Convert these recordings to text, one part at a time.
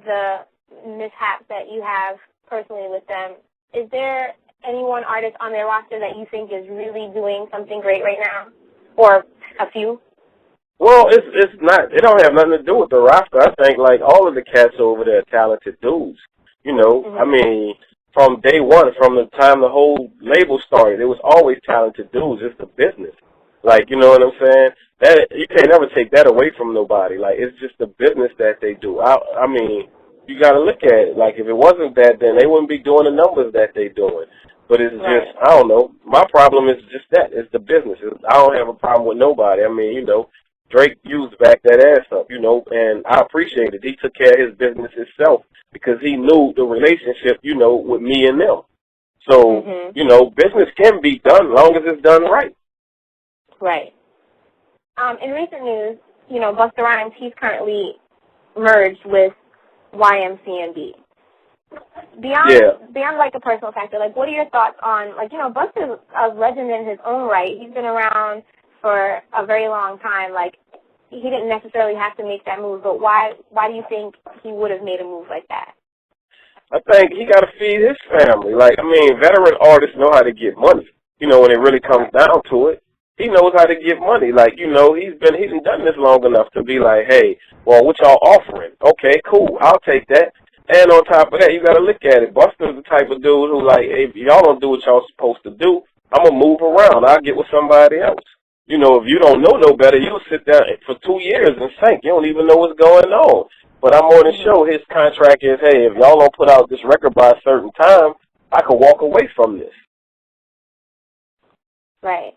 the mishaps that you have personally with them, is there any one artist on their roster that you think is really doing something great right now? Or a few? Well, it's not. It don't have nothing to do with the roster. I think like all of the cats over there are talented dudes. You know, I mean, from day one, from the time the whole label started, it was always talented dudes. It's the business. Like, you know what I'm saying? That you can't ever take that away from nobody. Like, it's just the business that they do. I mean, you got to look at it. Like, if it wasn't that, then they wouldn't be doing the numbers that they doing. But it's just, I don't know. My problem is just that. It's the business. I don't have a problem with nobody. I mean, you know, Drake used to back that ass up, you know, and I appreciate it. He took care of his business himself because he knew the relationship, you know, with me and them. So, you know, business can be done as long as it's done right. Right. In recent news, you know, Busta Rhymes, he's currently merged with YMCMB. Beyond like a personal factor, like what are your thoughts on, like, you know, Busta's a legend in his own right. He's been around for a very long time. Like, he didn't necessarily have to make that move, but why do you think he would have made a move like that? I think he got to feed his family. Like, I mean, veteran artists know how to get money. You know, when it really comes down to it, he knows how to get money. Like, you know, he's done this long enough to be like, hey, well, what y'all offering? Okay, cool, I'll take that. And on top of that, you got to look at it. Busta's the type of dude who, like, hey, if y'all don't do what y'all supposed to do, I'm going to move around. I'll get with somebody else. You know, if you don't know no better, you'll sit there for 2 years and sink. You don't even know what's going on. But I'm on the show. His contract is, hey, if y'all don't put out this record by a certain time, I can walk away from this. Right.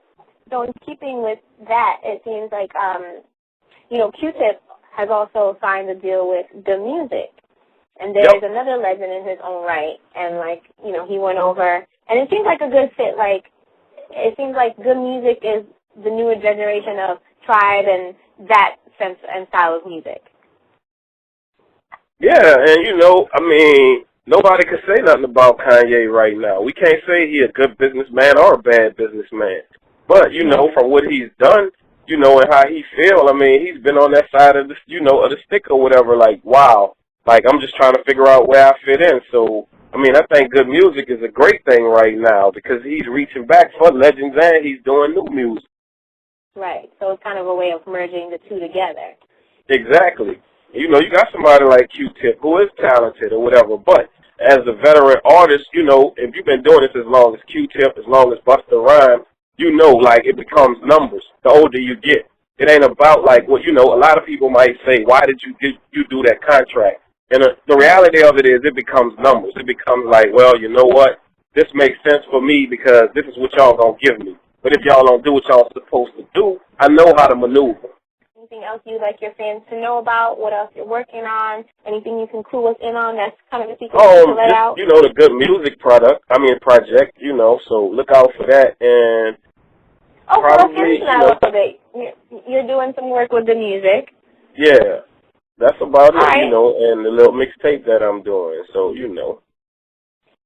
So in keeping with that, it seems like, you know, QTip has also signed a deal with The Music. And there's another legend in his own right. And, like, you know, he went over. And it seems like a good fit. Like, it seems like Good Music is the newer generation of Tribe and that sense and style of music. Yeah, and, you know, I mean, nobody can say nothing about Kanye right now. We can't say he's a good businessman or a bad businessman. But, you know, from what he's done, you know, and how he feel, I mean, he's been on that side of the, you know, of the stick or whatever, like, wow. Like, I'm just trying to figure out where I fit in. So, I mean, I think Good Music is a great thing right now because he's reaching back for legends and he's doing new music. Right. So it's kind of a way of merging the two together. Exactly. You know, you got somebody like QTip who is talented or whatever, but as a veteran artist, you know, if you've been doing this as long as QTip, as long as Busta Rhymes, you know, like, it becomes numbers the older you get. It ain't about, like, what, you know, a lot of people might say, why did you do that contract? And the reality of it is it becomes numbers. It becomes like, well, you know what? This makes sense for me because this is what y'all going to give me. But if y'all don't do what y'all supposed to do, I know how to maneuver. Anything else you'd like your fans to know about? What else you're working on? Anything you can clue us in on that's kind of a secret to let out? You know, the Good Music project, you know, so look out for that. And let's get into that a little bit. You're doing some work with The Music. Yeah, that's about it, you know, and the little mixtape that I'm doing, so, you know.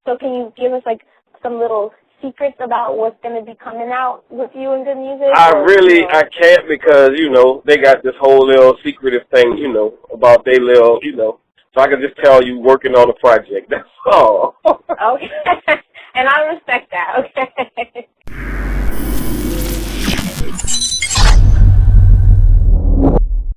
So can you give us, like, some little secrets about what's going to be coming out with you and Good Music? I can't because, you know, they got this whole little secretive thing, you know, about their little, you know, so I can just tell you working on a project. That's all. Okay. And I respect that, okay.